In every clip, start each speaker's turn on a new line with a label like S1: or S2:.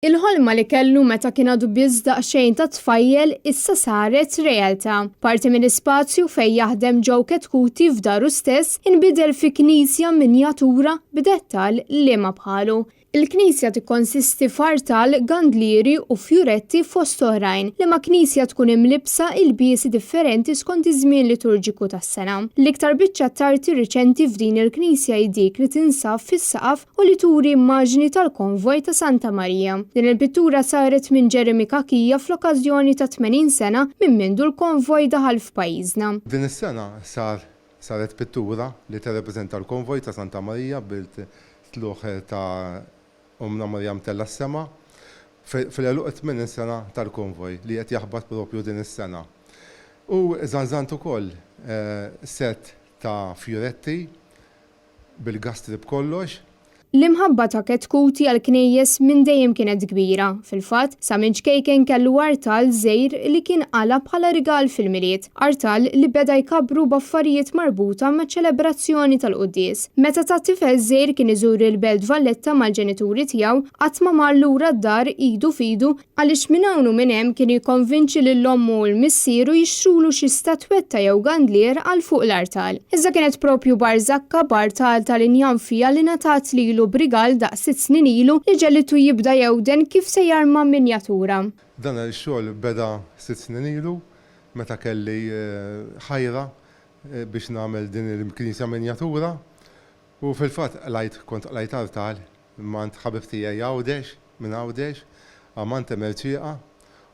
S1: Il-ħolma li kellu meta kien għadu biss daqsxejn ta' tfajjel issa saret realtà. Parti minn ispazju fejn jaħdem Joe Ketkuti f'daru stess inbidel fi knisja minjatura b'dettal li ma bħalu. Il-knisja tikkonsisti f'artal, gandlieri u fjuretti fost oħrajn li ma' knisja tkun imlibsa il-biesi differenti skont iż-żmien liturġiku tas-sena. L-iktar biċċa tarti riċenti f'din il-knisja dik li tinsab fis-saqaf u li turi immaġni tal-konvoj ta' Santa Marija. Din il-pittura saret minn Jeremy Kakija fl-okkażjoni ta' 80 sena minn mindu l-konvoj daħal f'pajjiżna.
S2: Din is-sena saret pittura li tirrepreżenta l-konvoj ta' Santa Marija bil-tluħ ta' Omna Marjam tella s-sema fil-eluq 8 sena tal-konvoj li qed jaħbad propju din is-sena. U żanżant ukoll set ta' fjuretti bil-gastri b'kollox.
S1: L-imħabba ta' Ketkuti għal-knejjes minn dejjem kienet kbira. Fil-fatt, sa minn ċkejken kellu artal żgħir li kien qala bħala rigal fil-miliet. Artal li beda jkabru b'affarijiet marbuta ma' ċelebrazzjoni tal-quddies. Meta ta' tifel żgħir kien iżur il-Belt Valletta mal-ġenituri tiegħu qatt ma mar lura d-dar idu fidu għaliex minn hawn u minn hemm kien jikkonvinċi lill-ommu u l-missieru jixtrulu xi statwetta jew gandlier għal fuq l-artal. Iżda kienet propju Barzakka b'artal tal-injan fija li ngħatat lilu brigal daq 6 snin ilu li ġellitu jibda jewden kif se jarma minjatura.
S2: Dan il-xogħol beda 6 snin ilu meta kelli ħajra biex nagħmel din il-knisja minjatura u fil-fatt kont qlajt artal mant ħabib tiegħi Għawdex minn Għawdex għamant emerċieqa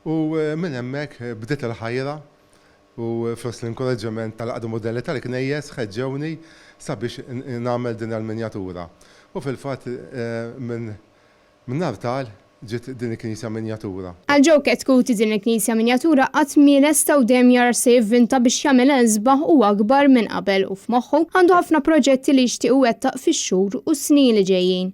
S2: u minn hemmhekk bdiet il-ħajra u fost l-inkoraġġament tal-qadu modelli tal-knejjes ħeġġewni sabiex nagħmel din il-minjatura. U fil-fatt minn artal ġiet din il-knisja minjatura.
S1: Għal Joe Ketkuti din il-knisja minjatura qatt mielesta u dejjem jara se jivvinta biex jagħmel sbaħ u akbar minn qabel u f'moħħu għandu ħafna proġetti li jixtiequ wettaq fix-xhur u s-snin li ġejjin.